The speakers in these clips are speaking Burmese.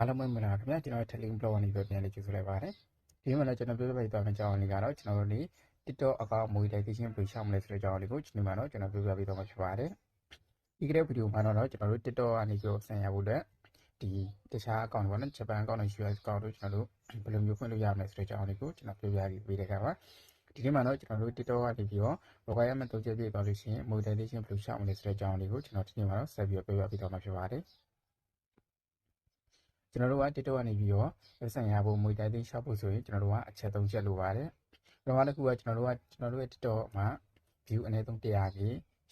အားလုံးပဲမင်္ဂလာပါခင်ဗျာကျွန်တော် Telegram blog ကနေပြောပြန်လေးကြိုဆိုလိုက်ပါတယ်ဒီမှာလည်းကျွန်တော်ပြောပြပေးသွားမယ့်အကြောင်းလေးကတော့ကျွန်တော်တို့ဒီ TikTok account monetization ဘယ်လိုရှောက်မလဲဆိုတဲ့အကြောင်းလေးကိုဒီမှာတော့ကျွန်တော်ပြောပြပေးသွားမှာဖြစ်ပါတယ်ဒီကနေ့ဗီဒီယိုမှာတော့ကျွန်တော်တို့ TikTok ကနေပြောဆင်ရဖို့အတွက်ဒီတခြား account ပေါ့နော် Japan account နဲ့ US account တို့ကျွန်တော်တို့ဘယ်လိုမျိုးဖွင့်လို့ရမလဲဆိုတဲ့အကြောင်းလေးကိုကျွန်တော်ပြောပြပေးတဲ့အခါမှာဒီနေ့မှာတော့ကျွန်တော်တို့ TikTok ကနေပြီးတော့ requirement 3ချက်ပြည့်သွားလို့ရှိရင် monetization ဘယ်လိုရှောက်မလဲဆိုတဲ့အကြောင်းလေးကိုကျွန်တော်ဒီနေ့မှာတော့ဆက်ပြီးပြောပြပေးသွားမှာဖြစ်ပါတယ်ကျွန်တော်တို့က TikTok ကနေပြီးတော့ပတ်စံရဖို့မွေတိုင်းသိမ်းရှောက်ဖို့ဆိုရင်ကျွန်တော်တို့ကအချက်3ချက်လိုပါတယ်ပထမတစ်ခုကကျွန်တော်တို့ရဲ့ TikTok မှာ view အနည်းဆုံး100k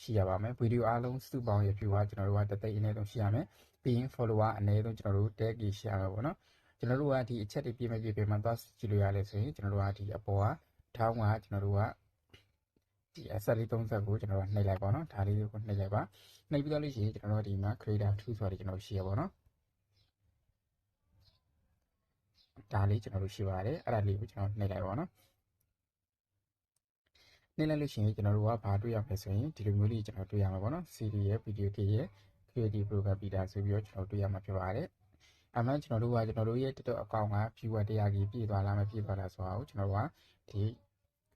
ရှိရပါမယ်ဗီဒီယိုအားလုံးစုပေါင်းရဲ့ view ကကျွန်တော်တို့ကတသိန်းအနည်းဆုံးရှိရမယ်ပြီးရင် follower အနည်းဆုံးကျွန်တော်တို့ 10k ရှိရမှာပေါ့နော်ကျွန်တော်တို့ကဒီအချက်တွေပြည့်မဲ့ပြည့်ပြည့်မှသွားကြည့်လို့ရလဲဆိုရင်ကျွန်တော်တို့ကဒီအပေါ်ကထောင်းကကျွန်တော်တို့ကဒီအဆက်လေး30ကိုကျွန်တော်တို့နှိပ်လိုက်ပါတော့ဒါလေးကိုနှိပ်လိုက်ပါနှိပ်ပြီးတော့လို့ရှိရင်ကျွန်တော်တို့ဒီမှာ creator 2ဆိုတာကျွန်တော်ရှိရပါတော့ဒါလေးကျွန်တော်တို့ရှိပါတယ်အဲ့ဒါလေးကိုကျွန်တော်နှိပ်လိုက်ပါတော့နှိပ်လိုက်လို့ရှိရင်ကျွန်တော်တို့ကဘာတွေ့ရမလဲဆိုရင်ဒီလိုမျိုးလေးကျွန်တော်တွေ့ရမှာပေါ့နော် CD ရဲ့ video တွေရဲ့ creative program ပြီးတာဆိုပြီးတော့ကျွန်တော်တွေ့ရမှာဖြစ်ပါတယ်အမှန်ကျွန်တော်တို့ရဲ့ TikTok account က viewer 100k ပြည့်သွားလားမပြည့်သွားလားဆိုတာကိုကျွန်တော်တို့ကဒီ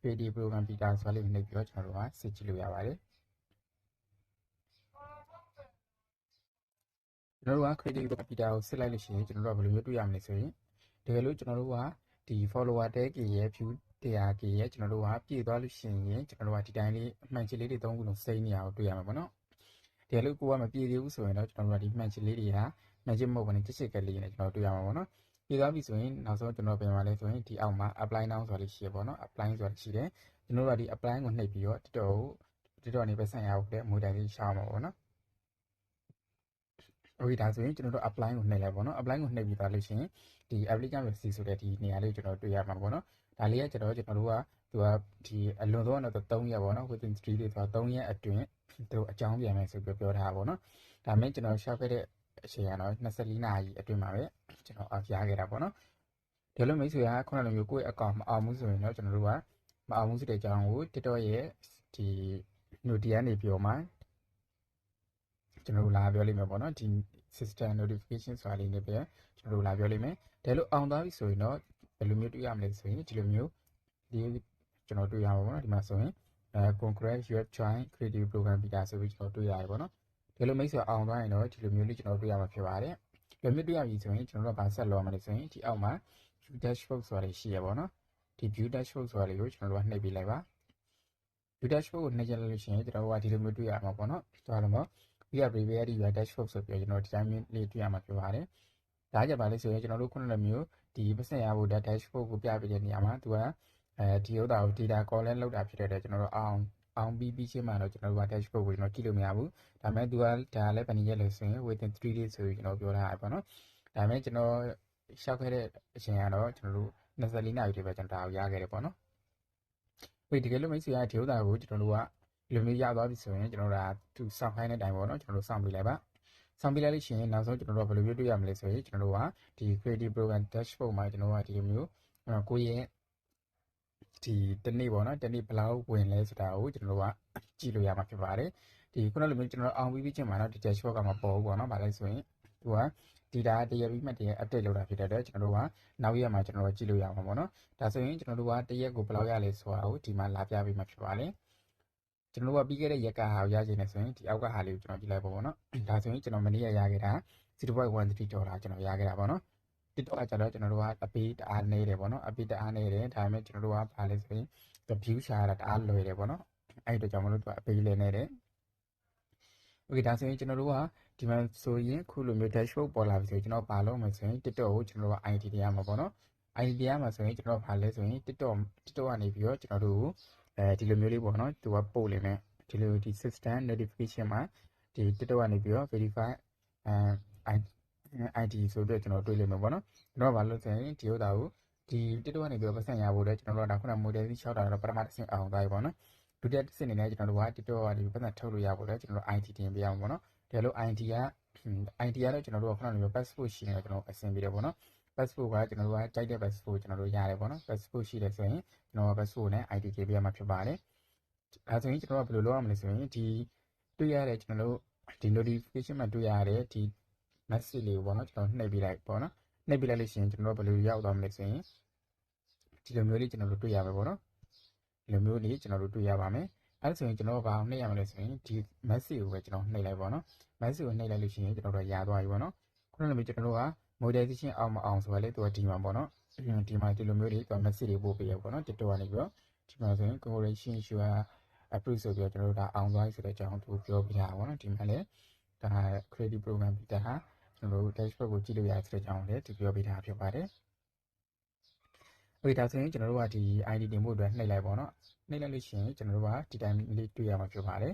creative program ပြီးတာဆိုတာလေးကိုနှိပ်ပြီးတော့ကျွန်တော်တို့ကစစ်ကြည့်လို့ရပါတယ်ကျွန်တော်တို့က creative program ပြီးတာကိုစစ်လိုက်လို့ရှိရင်ကျွန်တော်တို့ကဘယ်လိုမျိုးတွေ့ရမလဲဆိုရင်တကယ်လို့ကျွန်တော်တို့ကဒီ follower 10k ရဲ့ view 100k ရဲ့ကျွန်တော်တို့ကပြည့်သွားလို့ရှိရင်ကျွန်တော်တို့ကဒီတိုင်းလေးမှန်ချစ်လေးတွေ3ခုလုံးစိမ့်နေအောင်တွေ့ရမှာပေါ့နော်တကယ်လို့ကိုကမပြည့်သေးဘူးဆိုရင်တော့ကျွန်တော်တို့ကဒီမှန်ချစ်လေးတွေကမှန်ချစ်မဟုတ်ဘဲနဲ့ချစ်ကလေးနဲ့ကျွန်တော်တွေ့ရမှာပေါ့နော်ပြည့်သွားပြီဆိုရင်နောက်ဆုံးကျွန်တော်ပြင်ပါလဲဆိုရင်ဒီအောက်မှာ apply now ဆိုတာလေးရှိရပေါ့နော် apply ဆိုတာရှိတယ်ကျွန်တော်တို့ကဒီ apply ကိုနှိပ်ပြီးတော့ TikTok နေပဲဆန်ရအောင်တဲ့ monetize ရှားမှာပေါ့နော်โอเคဒါဆိုရင်ကျွန်တော်တို့ apply ကိုနှိပ်လိုက်ပေါ့နော် apply ကိုနှိပ်ပြီးသားလို့ရှိရင်ဒီ applicant receipt ဆိုတဲ့ဒီနေရာလေးကိုကျွန်တော်တွေ့ရမှာပေါ့နော်ဒါလေးကကျွန်တော်တို့ကသူကဒီအလွန်ဆုံးတော့3ရက်ပေါ့နော် within 3 days ဆိုတော့3ရက်အတွင်းသူအကြောင်းပြန်မယ်ဆိုပြီးပြောထားတာပေါ့နော်ဒါမဲ့ကျွန်တော်ရှောက်ခဲ့တဲ့အချိန်ကတော့24နာရီအတွင်းမှာပဲကျွန်တော်ရခဲ့တာပေါ့နော်ဒီလိုမိတ်ဆွေကခုနလိုမျိုးကိုယ့် account မအောင်ဘူးဆိုရင်တော့ကျွန်တော်တို့ကမအောင်ဘူးဆိုတဲ့အကြောင်းကို TikTok ရဲ့ဒီ notification နေပြီးတော့မှကျွန်တော်တို့လာပြောလိမ့်မယ်ပေါ့နော်ဒီ system notification ဆိုတာလေးနဲ့ပဲကျွန်တော်တို့လာပြောလိမ့်မယ်ဒါလို့အောင်သွားပြီဆိုရင်တော့ဘယ်လိုမျိုးတွေ့ရမလဲဆိုရင်ဒီလိုမျိုးဒီကျွန်တော်တွေ့ရမှာပေါ့နော်ဒီမှာဆိုရင်congrats you have joined creative program ပြီးတာဆိုပြီးကျွန်တော်တွေ့ရတယ်ပေါ့နော်ဒီလိုမိတ်ဆွေအောင်သွားရင်တော့ဒီလိုမျိုးလေးကျွန်တော်တွေ့ရမှာဖြစ်ပါတယ်ဒီလိုမျိုးတွေ့ရပြီဆိုရင်ကျွန်တော်တို့ကဘာဆက်လုပ်ရမလဲဆိုရင်ဒီအောက်မှာ view dashboard ဆိုတာလေးရှိရပေါ့နော်ဒီ view dashboard ဆိုတာလေးကိုကျွန်တော်တို့ကနှိပ်ပေးလိုက်ပါ view dashboard ကိုနှိပ်ကြလို့ရှိရင်ကျွန်တော်တို့ကဒီလိုမျိုးတွေ့ရမှာပေါ့နော်သွားလို့မWe are prepared your dashboard ဆိုပြီးကျွန်တော်ဒီတိုင်းလေးတွေ့ရမှာဖြစ်ပါတယ်။ဒါကြပါလေဆိုရင်ကျွန်တော်တို့ခုနလိုမျိုးဒီပတ်စံရဖို့ dashboard ကိုပြပေးတဲ့နေရာမှာသူကဒီဥစ္စာကို data collector လောက်တာဖြစ်တဲ့အတွက်ကျွန်တော်တို့အောင်ပြီးချင်းမှတော့ကျွန်တော်တို့က dashboard ကိုကျွန်တော်ကြည့်လို့မရဘူး။ဒါပေမဲ့သူကဒါလည်းဗန်နီရက်လို့ဆိုရင် within 3 days ဆိုပြီးကျွန်တော်ပြောထားတာပေါ့နော်။ဒါပေမဲ့ကျွန်တော်ရှောက်ခဲ့တဲ့အချိန်ကတော့ကျွန်တော်တို့24နာရီတည်းပဲကျွန်တော်ဒါကိုရခဲ့တယ်ပေါ့နော်။ဝေးတကယ်လို့မိတ်ဆွေကဒီဥစ္စာကိုကျွန်တော်တို့ကဒီလိုမျိုးရသွားပြီဆိုရင်ကျွန်တော်တို့ကသူစောင့်ခိုင်းတဲ့အတိုင်းပေါ့နော်ကျွန်တော်တို့စောင့်ပေးလိုက်ပါစောင့်ပေးလိုက်လို့ရှိရင်နောက်ဆုံးကျွန်တော်တို့ကဘယ်လိုမျိုးတွေ့ရမလဲဆိုရင်ကျွန်တော်တို့ကဒီ creative program dashboard မှာကျွန်တော်တို့ကဒီလိုမျိုးကိုယ့်ရဲ့ဒီတနေ့ပေါ့နော်တနေ့ဘယ်လောက်ဝင်လဲဆိုတာကိုကျွန်တော်တို့ကကြည့်လို့ရမှာဖြစ်ပါတယ်ဒီခုနလိုမျိုးကျွန်တော်တို့အောင်ပြီးချင်းမှာတော့ဒီ dashboard ကမပေါ်ဘူးပေါ့နော်ဗာလဲဆိုရင်သူက data တရက်ပြီးမှတရက် update လုပ်တာဖြစ်တဲ့အတွက်ကျွန်တော်တို့ကနောက်ရက်မှာကျွန်တော်တို့ကြည့်လို့ရမှာပေါ့နော်ဒါဆိုရင်ကျွန်တော်တို့ကတရက်ကိုဘယ်လောက်ရလဲဆိုတာကိုဒီမှာလာပြပေးမှာဖြစ်ပါတယ်ကျွန်တော်တို့ကပြီးခဲ့တဲ့ရက်ကဟာကိုရချင်နေဆိုရင်ဒီအောက်ကဟာလေးကိုကျွန်တော်ကြည့်လိုက်ပါပေါ့နော်ဒါဆိုရင်ကျွန်တော်မနေ့ရခဲ့တာ 0.13 ဒေါ်လာကျွန်တော်ရခဲ့တာပေါ့နော် TikTok ကကျတော့ကျွန်တော်တို့ကအပေးတအားနေတယ်ပေါ့နော်အပေးတအားနေတယ်ဒါပေမဲ့ကျွန်တော်တို့ကဘာလဲဆိုရင် view ရှာတာတအားလွယ်တယ်ပေါ့နော်အဲ့ဒီတော့ကြောင့်မလို့သူကအပေးလဲနေတယ်โอเคဒါဆိုရင်ကျွန်တော်တို့ကဒီမှာဆိုရင်ခုလိုမျိုး dashboard ပေါ်လာပြီဆိုရင်ကျွန်တော်ဘာလုပ်မလဲဆိုရင် TikTok ကိုကျွန်တော်တို့က ID တရားမှာပေါ့နော် ID တရားမှာဆိုရင်ကျွန်တော်ဘာလဲဆိုရင် TikTok ကနေပြီးတော့ကျွန်တော်တို့ဒီလိုမျိုးလေးပေါ့နော်သူကပို့လိမ့်မယ်ဒီလိုဒီ system notification မှာဒီ TikTok ကနေပြီးတော့ verify ID ဆိုပြီးတော့ကျွန်တော်တွေ့လိမ့်မယ်ပေါ့နော်ကျွန်တော်ဘာလို့ဆိုရင်ဒီဥစ္စာကိုဒီ TikTok ကနေပြီးတော့ပတ်စံရဖို့လဲကျွန်တော်တို့ကဒါခုန model 6တာတော့ပထမတစ်ဆင့်အောင်သွားပြီပေါ့နော်ဒုတိယတစ်ဆင့်အနေနဲ့ကျွန်တော်တို့က TikTok ကနေပတ်စံထုတ်လို့ရဖို့လဲကျွန်တော်တို့ ID တင်ပေးအောင်ပေါ့နော်ဒါလို့ ID ကတော့ကျွန်တော်တို့ကခုနလိုမျိုး passport ရှိနေတော့ကျွန်တော်အဆင်ပြေတယ်ပေါ့နော် passport ကကျွန်တော်တို့ကကြိုက်တဲ့ passport ကျွန်တော်တို့ရတယ်ပေါ့နော် passport ရှိတယ်ဆိုရင်ကျွန်တော်က passport နဲ့ ID တင်ပေးရမှာဖြစ်ပါတယ်ဒါဆိုရင်ကျွန်တော်ကဘယ်လိုလုပ်ရမလဲဆိုရင်ဒီတွေ့ရတဲ့ကျွန်တော်တို့ဒီ notification မှာတွေ့ရတဲ့ဒီ message လေးကိုပေါ့နော်ကျွန်တော်နှိပ်ပေးလိုက်ပေါ့နော် နှိပ်ပြလိုက်လို့ရှိရင်ကျွန်တော်တို့ဘယ်လိုရောက်သွားမလဲဆိုရင်ဒီလိုမျိုးလေးကျွန်တော်တို့တွေ့ရမှာပေါ့နော်ဒီလိုမျိုးလေးကျွန်တော်တို့တွေ့ရပါမယ်အဲ့ဒါဆိုရင်ကျွန်တော်တို့ဘာအောင်နှိပ်ရမလဲဆိုရင်ဒီ message ကိုပဲကျွန်တော်နှိပ်လိုက်ပေါ့နော် message ကိုနှိပ်လိုက်လို့ရှိရင်ကျွန်တော်တို့ရသွားပြီပေါ့နော်ခုနကလိုကျွန်တော်တို့က monetization အောင်မအောင်ဆိုရလေသူကဒီမှာပေါ့နော်ဒီမှာဒီလိုမျိုးလေးသူက message တွေပို့ပေးရပေါ့နော် TikTok ကနေပြီးတော့ဒီမှာဆိုရင် congratulation you are approve ဆိုပြီးတော့ကျွန်တော်တို့ဒါအောင်သွားပြီဆိုတဲ့အကြောင်းသူပြောပြတာပေါ့နော်ဒီမှာလည်းဒါ credit program ပြီးတာဟာကျွန်တော်တို့ dashboard ကိုကြည့်လို့ရတဲ့အကြောင်းလည်းသူပြောပြတာဖြစ်ပါတယ်ဒါဆိုရင်ကျွန်တော်တို့ကဒီ ID တင်ဖို့အတွက်နှိပ်လိုက်ပေါ့နော်နှိပ်လိုက်လို့ရှိရင်ကျွန်တော်တို့ကဒီတိုင်းလေးတွေ့ရမှာဖြစ်ပါတယ်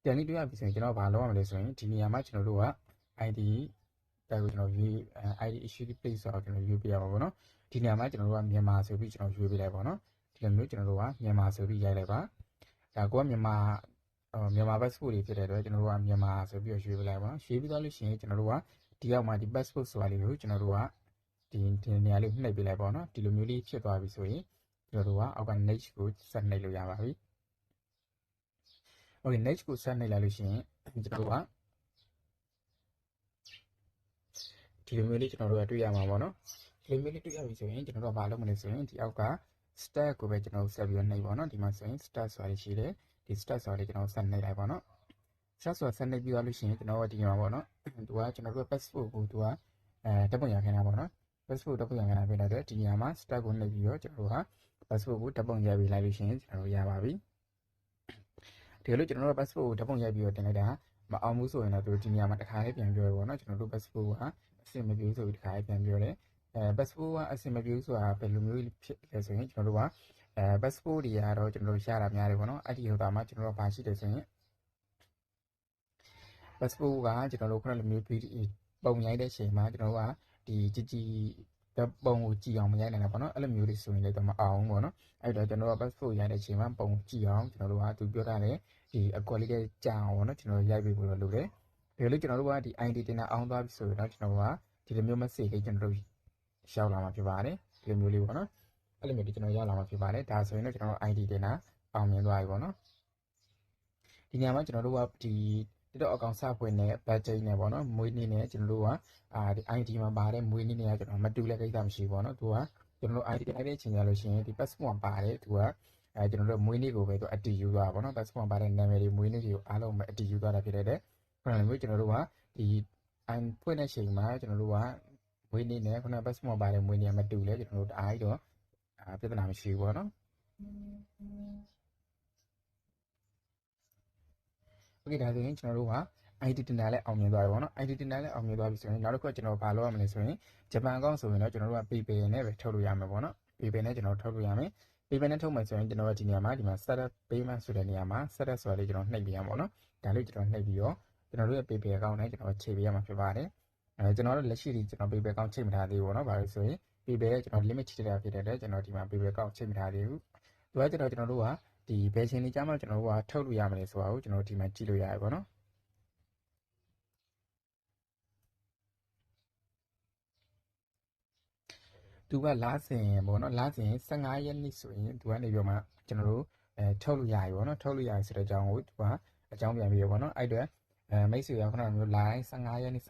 ပြန်လေးတွေ့ရပြီဆိုရင်ကျွန်တော်ဘာလုပ်ရမလဲဆိုရင်ဒီနေရာမှာကျွန်တော်တို့က ID တက်ကိုကျွန်တော်ရွေး ID issue place ဆိုတော့ကျွန်တော်ရွေးပြရမှာပေါ့နော်ဒီနေရာမှာကျွန်တော်တို့ကမြန်မာဆိုပြီးကျွန်တော်ရွေးပြလိုက်ပေါ့နော်ဒီလိုမျိုးကျွန်တော်တို့ကမြန်မာဆိုပြီးရိုက်လိုက်ပါဒါကိုကမြန်မာ passport တွေဖြစ်တဲ့အတွက်ကျွန်တော်တို့ကမြန်မာဆိုပြီးရွေးပြလိုက်ပါရွေးပြီးသွားလို့ရှိရင်ကျွန်တော်တို့ကဒီအောက်မှာဒီ passport ဆိုတာလေးကိုကျွန်တော်တို့ကဒီနေရာလေးနှိပ်ပြလိုက်ပေါ့နော်ဒီလိုမျိုးလေးဖြစ်သွားပြီဆိုရင်ကျွန်တော်တို့ကအောက်က next ကိုဆက်နှိပ်လို့ရပါပြီ Okay next ကိုဆက်နှိပ်လိုက်လို့ရှိရင်ကျွန်တော်တို့ကဒီလိုမျိုးလေးကျွန်တော်တို့ကတွေ့ရမှာပေါ့နော်ဒီလိုမျိုးလေးတွေ့ရပြီဆိုရင်ကျွန်တော်တို့ကဘာလုပ်မလဲဆိုရင်ဒီအောက်က start ကိုပဲကျွန်တော်တို့ဆက်ပြီးနှိပ်ပေါ့နော်ဒီမှာဆိုရင် start ဆိုတာလေးရှိတယ်ဒီ start ဆိုတာလေးကျွန်တော်ဆက်နှိပ်လိုက်ပါတော့ start ဆိုတာဆက်နှိပ်ပြီးသွားလို့ရှိရင်ကျွန်တော်တို့ဒီမှာပေါ့နော်သူကကျွန်တော်တို့ passport ကိုသူကတပ်ပုံရခိုင်းတာပေါ့နော် passport တပ်ပုံရခိုင်းတာပြတဲ့အတွက်ဒီနေရာမှာ start ကိုနှိပ်ပြီးတော့ကျွန်တော်တို့က passport ကိုတပ်ပုံရပြီးလိုက်လို့ရှိရင်ကျွန်တော်တို့ရပါပြီဒီလိုကျွန်တော်တို့ passport ကိုတပ်ပုံရိုက်ပြီးတော့တင်လိုက်တာမအောင်ဘူးဆိုရင်တော့သူဒီနေရာမှာတစ်ခါလေးပြန်ပြောရပါတော့ကျွန်တော်တို့ passport ကအဆင်မပြေဆိုပြီးတစ်ခါလေးပြန်ပြောတယ်passport ကအဆင်မပြေဆိုတာဘယ်လိုမျိုးဖြစ်လဲဆိုရင်ကျွန်တော်တို့ကpassport တွေကတော့ကျွန်တော်တို့ရတာများတယ်ပေါ့နော်အဲ့ဒီဟိုတာမှာကျွန်တော်တို့ဘာရှိတယ်ဆိုရင် passport ကကျွန်တော်တို့ခုနလိုမျိုးပုံရိုက်တဲ့အချိန်မှာကျွန်တော်တို့ကဒီကြည်ပုံကိုကြည့်အောင်မရိုက်နိုင်တာပေါ့နော်အဲ့လိုမျိုးတွေဆိုရင်လည်းတော့မအောင်ဘူးပေါ့နော်အဲ့တော့ကျွန်တော်တို့ passport ရိုက်တဲ့အချိန်မှာပုံကြည့်အောင်ကျွန်တော်တို့ကသူပြောထားတယ်ဒီအကွက်လေးကြာအောင်ပေါ့နော်ကျွန်တော်ရိုက်ပေးဖို့လုပ်တယ်ဒီလိုကျွန်တော်တို့ကဒီ ID တင်တာအောင်သွားပြီဆိုတော့ကျွန်တော်တို့ကဒီလိုမျိုး message လေးကျွန်တော်တို့ရောက်လာမှာဖြစ်ပါတယ်ဒီလိုမျိုးလေးပေါ့နော်အဲ့လိုမျိုးကျွန်တော်ရောက်လာမှာဖြစ်ပါတယ်ဒါဆိုရင်တော့ကျွန်တော်တို့ ID တင်တာအောင်မြင်သွားပြီပေါ့နော်ဒီနေရာမှာကျွန်တော်တို့ကဒီTikTok account စဖွင့်တဲ့ budget နဲ့ပေါ့နော်မွေးနေ့နဲ့ကျွန်တော်တို့ကဒီ ID မှာပါတဲ့မွေးနေ့နဲ့ကျွန်တော်မတူတဲ့ကိစ္စမရှိဘူးပေါ့နော်သူကကျွန်တော်တို့ ID လိုက်တဲ့အချိန်ကြလို့ရှိရင်ဒီ passport မှာပါတယ်သူကကျွန်တော်တို့မွေးနေ့ကိုပဲသူအတည်ယူသွားပါပေါ့နော် passport မှာပါတဲ့နာမည်တွေမွေးနေ့တွေကိုအားလုံးပဲအတည်ယူသွားတာဖြစ်တဲ့ခုနကမျိုးကျွန်တော်တို့ကဒီဖွင့်တဲ့အချိန်မှာကျွန်တော်တို့ကမွေးနေ့နဲ့ခုန passport မှာပါတဲ့မွေးနေ့မတူလဲကျွန်တော်တို့အားကြီးတော့ပြဿနာမရှိဘူးပေါ့နော်Okay ဒါဆိုရင်ကျွန်တော်တို့က ID တင်တာလည်းအောင်မြင်သွားပြီပေါ့နော် ID တင်တာလည်းအောင်မြင်သွားပြီဆိုရင်နောက်တစ်ခုကျွန်တော်ဘာလုပ်ရမလဲဆိုရင်ဂျပန်အကောင့်ဆိုရင်တော့ကျွန်တော်တို့က PayPal နဲ့ပဲထုတ်လို့ရမှာပေါ့နော် PayPal နဲ့ကျွန်တော်ထုတ်လို့ရမယ် PayPal နဲ့ထုတ်မယ်ဆိုရင်ကျွန်တော်တို့ဒီနေရာမှာဒီမှာ setup payment ဆိုတဲ့နေရာမှာ setup ဆိုတာလေးကျွန်တော်နှိပ်ပြရမှာပေါ့နော်ဒါလေးကျွန်တော်နှိပ်ပြီးတော့ကျွန်တော်တို့ရဲ့ PayPal အကောင့်နဲ့ကျွန်တော်ချိန်ပေးရမှာဖြစ်ပါတယ်ကျွန်တော်တို့လက်ရှိဒီကျွန်တော် PayPal အကောင့်ချိန်မထားသေးဘူးပေါ့နော်ဘာလို့ဆိုရင် PayPal ရဲ့ကျွန်တော် limit ချိန်ထားဖြစ်တဲ့အတွက်ကျွန်တော်ဒီမှာ PayPal အကောင့်ချိန်မထားသေးဘူးသူကကျွန်တော်တို့ကဒီဘယ်ချိန်လေးကြာမှကျွန်တော်တို့ကထုတ်လို့ရမလဲဆိုတာကိုကျွန်တော်ဒီမှာကြည့်လို့ရတယ်ပေါ့နော်သူကလားစင်ပေါ့နော်လားစင်15ရက်နေ့ဆိုရင်သူကနေပြောမှကျွန်တော်တို့ထုတ်လို့ရပြီပေါ့နော်ထုတ်လို့ရပြီဆိုတဲ့အကြောင်းကိုသူကအကြောင်းပြန်ပြီးပေါ့နော်အဲ့အတွက်မိတ်ဆွေရောက်ခဏမျိုး line 15ရက်နေ့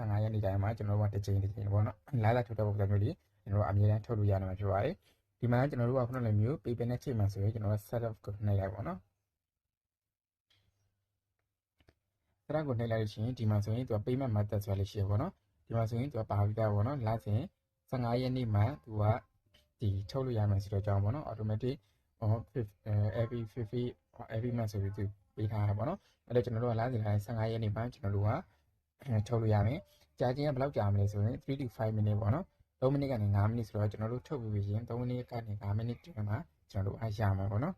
တိုင်းမှာကျွန်တော်တို့ကတစ်ချိန်ပေါ့နော်လာလာထုတ်တဲ့ပုံစံမျိုးလေးကျွန်တော်တို့အမြဲတမ်းထုတ်လို့ရနိုင်မှာဖြစ်ပါတယ်ဒီမှာကျွန်တော်တို့ကခုနလိုမျိုး PayPal နဲ့ချိန်မှဆိုရင်ကျွန်တော်တို့ setup ကိုနှိပ်လိုက်ပေါ့နော်setup ကိုနှိပ်လိုက်လို့ရှိရင်ဒီမှာဆိုရင်သူက payment method ဆိုတာလေးရှိရပေါ့နော်ဒီမှာဆိုရင်သူကပါပြီးသားပေါ့နော်လာစင်15ရက်နေ့မှာသူကဒီထုတ်လို့ရမယ်ဆိုတော့ကြောင်းပေါ့နော် automatic every 50 every month ဆိုပြီးသူပေးထားတာပေါ့နော်အဲ့တော့ကျွန်တော်တို့ကလာစဉ်တိုင်း15ရက်နေ့မှာကျွန်တော်တို့ကထုတ်လို့ရမယ်ကြာချင်းကဘယ်လောက်ကြာမလဲဆိုရင်3 to 5 minute ပေါ့နော်3မိနစ်ကနေ5မိနစ်ဆိုတော့ကျွန်တော်တို့ထုတ်ပြီးရင်3မိနစ်ကနေ5မိနစ်တွင်မှာကျွန်တော်တို့အားရမှာပေါ့နော်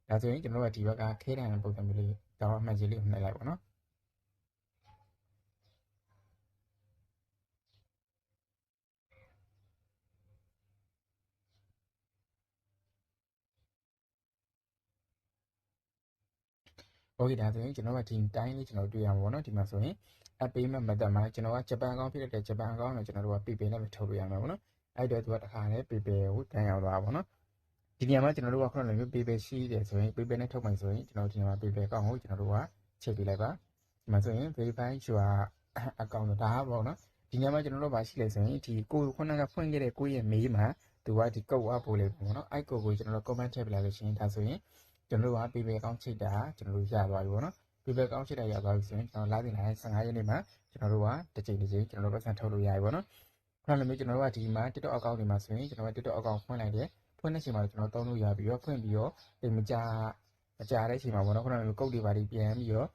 ဒါဆိုရင်ကျွန်တော်တို့ကဒီဘက်ကခဲတံပုံစံမျိုးလေးတောင်းမှတ်ကြီးလေးကိုနှိပ်လိုက်ပေါ့နော် Okay ဒါဆိုရင်ကျွန်တော်ကဒီတိုင်းလေးကျွန်တော်တွေ့ရမှာပေါ့နော်ဒီမှာဆိုရင် app payment method မှာကျွန်တော်ကဂျပန်အကောင့်ဖြစ်တဲ့ဂျပန်အကောင့်ကိုကျွန်တော်တို့က PayPal နဲ့ပဲထုတ်လို့ရမှာပေါ့နော်အဲ့တော့သူကတစ်ခါနဲ့ PayPal ကိုတန်းရောက်သွားပါပေါ့နော်ဒီနေရာမှာကျွန်တော်တို့ကခုနလိုမျိုး PayPal ရှိတယ်ဆိုရင် PayPal နဲ့ထုတ်မှဆိုရင်ကျွန်တော်ဒီနေရာမှာ PayPal အကောင့်ကိုကျွန်တော်တို့ကချိန်ပေးလိုက်ပါဒီမှာဆိုရင် verify your account ဒါပေါ့နော် ဒီညမှာကျွန်တော်တို့ပါရှိလဲဆိုရင်ဒီကိုခုနကဖွင့်ခဲ့တဲ့ကိုရဲ့မေးမှာသူကဒီကုတ်ဝပို့လိုက်ပြီပေါ့နော်အဲ့ကုတ်ကိုကျွန်တော်တို့ comment ထည့်ပြလိုက်လို့ရှိရင်ဒါဆိုရင်ကျွန်တော်တို့က PayPal account ချိတ်တာကျွန်တော်တို့ရသွားပြီပေါ့နော် PayPal account ချိတ်တာရသွားပြီဆိုရင်ကျွန်တော်လာတင်လာတဲ့15ရက်နေ့မှာကျွန်တော်တို့ကတစ်ချိန်ကျွန်တော်တို့ပတ်စံထုတ်လို့ရပြီပေါ့နော်ခုနလိုမျိုးကျွန်တော်တို့ကဒီမှာ TikTok account တွေမှာဆိုရင်ကျွန်တော်တို့ TikTok account ဖွင့်လိုက်တယ်ဖွင့်တဲ့အချိန်မှာကျွန်တော်သုံးလို့ရပြီးတော့ဖွင့်ပြီးတော့ဒီမကြာတဲ့အချိန်မှာပေါ့နော်ခုနလိုကုတ်တွေပါပြီးပြန်ပြီးတော့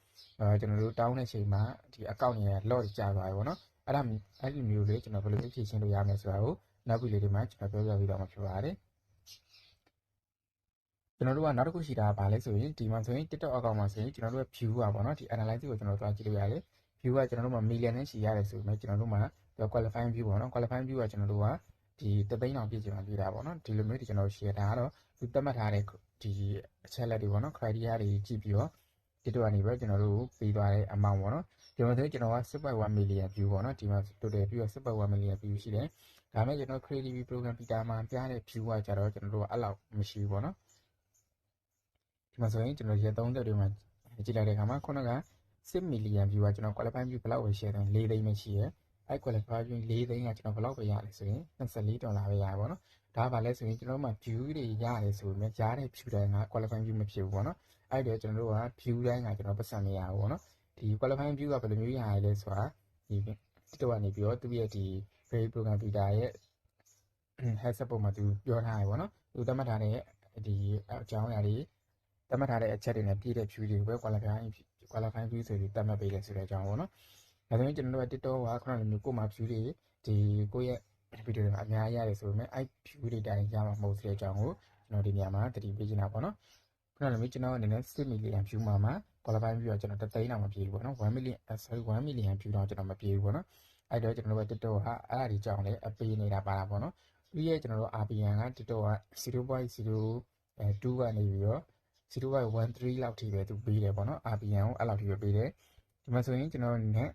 ကျွန်တော်တို့တောင်းတဲ့အချိန်မှာဒီ account တွေက lock ကျသွားပြီပေါ့နော်အဲ့လိုမျိုးလေးကျွန်တော်ဘယ်လိုဖြည့်ရှင်းလို့ရမလဲဆိုတာကိုနောက်ဗီဒီယိုလေးမှာကျွန်တော်ပြောပြပေးတော့မှာဖြစ်ပါတယ်ကျွန်တော်တို့ကနောက်တစ်ခုရှိတာကဘာလဲဆိုရင်ဒီမှာဆိုရင် TikTok account မှာဆိုရင်ကျွန်တော်တို့ရဲ့ view อ่ะပေါ့နော်ဒီ analysis ကိုကျွန်တော်တို့သွားကြည့်လို့ရတယ် view ကကျွန်တော်တို့မှာ million နဲ့ရှိရတယ်ဆိုပေမဲ့ကျွန်တော်တို့မှာ qualifying view ပေါ့နော် qualifying view ကကျွန်တော်တို့ကဒီ3သိန်းအောင်ပြည့်ချင်မှပြည့်တာပေါ့နော်ဒီလိုမျိုးဒီကျွန်တော် share ဒါကတော့သူသတ်မှတ်ထားတဲ့ဒီအချက်လက်တွေပေါ့နော် criteria တွေကြည့်ပြီးတော့ TikTok ကနေပြီးတော့ကျွန်တော်တို့ပေးသွားတဲ့ amount ပေါ့နော်ဒီမှာဆိုရင်ကျွန်တော်က 6.1 million view ပေါ့နော်ဒီမှာ total view က 6.1 million view ရှိတယ်ဒါပေမဲ့ကျွန်တော် creative program Peter မှာပြတဲ့ view ကကြတော့ကျွန်တော်တို့ကအဲ့လောက်မရှိဘူးပေါ့နော်ဒီမှာဆိုရင်ကျွန်တော်ရက်30တွေမှာကြည့်လိုက်တဲ့အခါမှာခုနက6 million view ကကျွန်တော် qualifying view ဘယ်လောက်ပဲ share တယ်4သိန်းပဲရှိရဲအဲ့ qualifying view 4သိန်းကကျွန်တော်ဘယ်လောက်ပဲရလဲဆိုရင်$24ပဲရပါတော့ဒါကဘာလဲဆိုရင်ကျွန်တော်တို့မှာ view တွေရတယ်ဆိုပေမဲ့ကြားတဲ့ view တိုင်းက qualifying view မဖြစ်ဘူးပေါ့နော်အဲ့တော့ကျွန်တော်တို့က view တိုင်းကကျွန်တော်ပတ်စံမရဘူးပေါ့နော်ဒီ qualifying view ကဘယ်လိုမျိုးရရလဲဆိုတာဒီTikTok ကနေပြီးတော့သူ့ရဲ့ဒီ very program Peter ရဲ့ headset ပုံမှာသူပြောထားတယ်ပေါ့နော်သူသတ်မှတ်ထားတဲ့ဒီအကြောင်းအရာတွေသတ်မှတ်ထားတဲ့အချက်တွေနဲ့ပြည့်တဲ့ view တွေကိုပဲ qualifying view ဆိုပြီးသတ်မှတ်ပေးတယ်ဆိုတဲ့အကြောင်းပေါ့နော်ဒါဆိုရင်ကျွန်တော်တို့က TikTok ကခုနလိုမျိုးကိုယ်မှာ view တွေဒီကိုယ့်ရဲ့ video တွေမှာအများကြီးရတယ်ဆိုပေမဲ့အဲ့ view တွေတိုင်းရမှာမဟုတ်တဲ့အကြောင်းကိုကျွန်တော်ဒီနေရာမှာသတိပေးချင်တာပေါ့နော်ခုနလိုမျိုးကျွန်တော်အနေနဲ့6 million view မှာ qualifying view ကကျွန်တော်3သိန်းတော့မပြေဘူးပေါ့နော်1 million sorry 1 million view တော့ကျွန်တော်မပြေဘူးပေါ့နော်အဲ့တော့ကျွန်တော်တို့က TikTok ကအဲ့အရာဒီကြောင်းလေအပေးနေတာပါတာပေါ့နော်ပြီးရဲ့ကျွန်တော်တို့ RPM က TikTok က 0.02 ကနေပြီးတော့0.13လောက်ထိပဲသူပေးတယ်ပေါ့နော် RPM ကိုအဲ့လောက်ထိပဲပေးတယ်ဒီမှာဆိုရင်ကျွန်တော်အနေနဲ့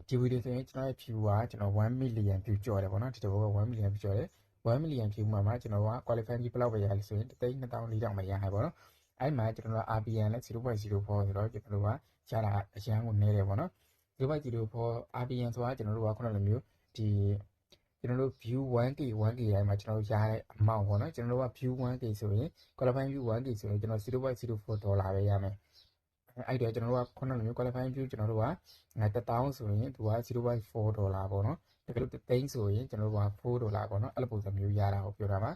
ဒီဗီဒီယိုဆိုရင်ကျွန်တော်ရဲ့ view ကကျွန်တော်1 million view ကျော်တယ်ပေါ့နော်ဒီတော့က1 million view ကျော်တယ်1 million view မှာကျွန်တော်က qualifying view ဘယ်လောက်ပဲရလဲဆိုရင်324,000ပဲရဟဲ့ပေါ့နော်အဲ့မှာကျွန်တော်က RPM နဲ့ 0.04 ဆိုတော့ကျွန်တော်တို့ကရတာအရန်ကိုနည်းတယ်ပေါ့နော်0.04 RPM ဆိုတာကျွန်တော်တို့ကခုနလိုမျိုးဒီကျွန်တော်တို့ view 1k တိုင်းမှာကျွန်တော်တို့ရတဲ့ amount ပေါ့နော်ကျွန်တော်တို့က view 1k ဆိုရင် qualifying view 1k ဆိုရင်ကျွန်တော်$0.04ပဲရမယ်အဲ့တော့ကျွန်တော်တို့ကခုနလိုမျိုး qualifying view ကျွန်တော်တို့က1000ဆိုရင်သူက$0.4ပေါ့နော်တကယ်လို့သိန်းဆိုရင်ကျွန်တော်တို့က$4ပေါ့နော်အဲ့လိုပုံစံမျိုးရတာကိုပြောတာပါ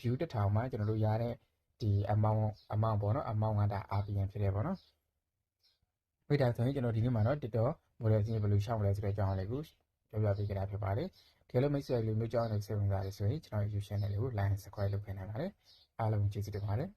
view 1000မှာကျွန်တော်တို့ရတဲ့ဒီ amount ပေါ့နော် amount ကဒါ RPM ဖြစ်တယ်ပေါ့နော်ဝိဒါဆိုရင်ကျွန်တော်ဒီနေ့မှာတော့ TikTok model စီးဘယ်လိုရှောက်မလဲဆိုတဲ့အကြောင်းလေးကိုပြောပြပေးကြတာဖြစ်ပါတယ်ဒီလိုမိတ်ဆွေလူမျိုးကြောင်းတွေစိတ်ဝင်စားတယ်ဆိုရင်ကျွန်တော် YouTube channel လေးကို like and subscribe လုပ်ခဲ့နိုင်ပါတယ်အားလုံးကျေးဇူးတင်ပါတယ်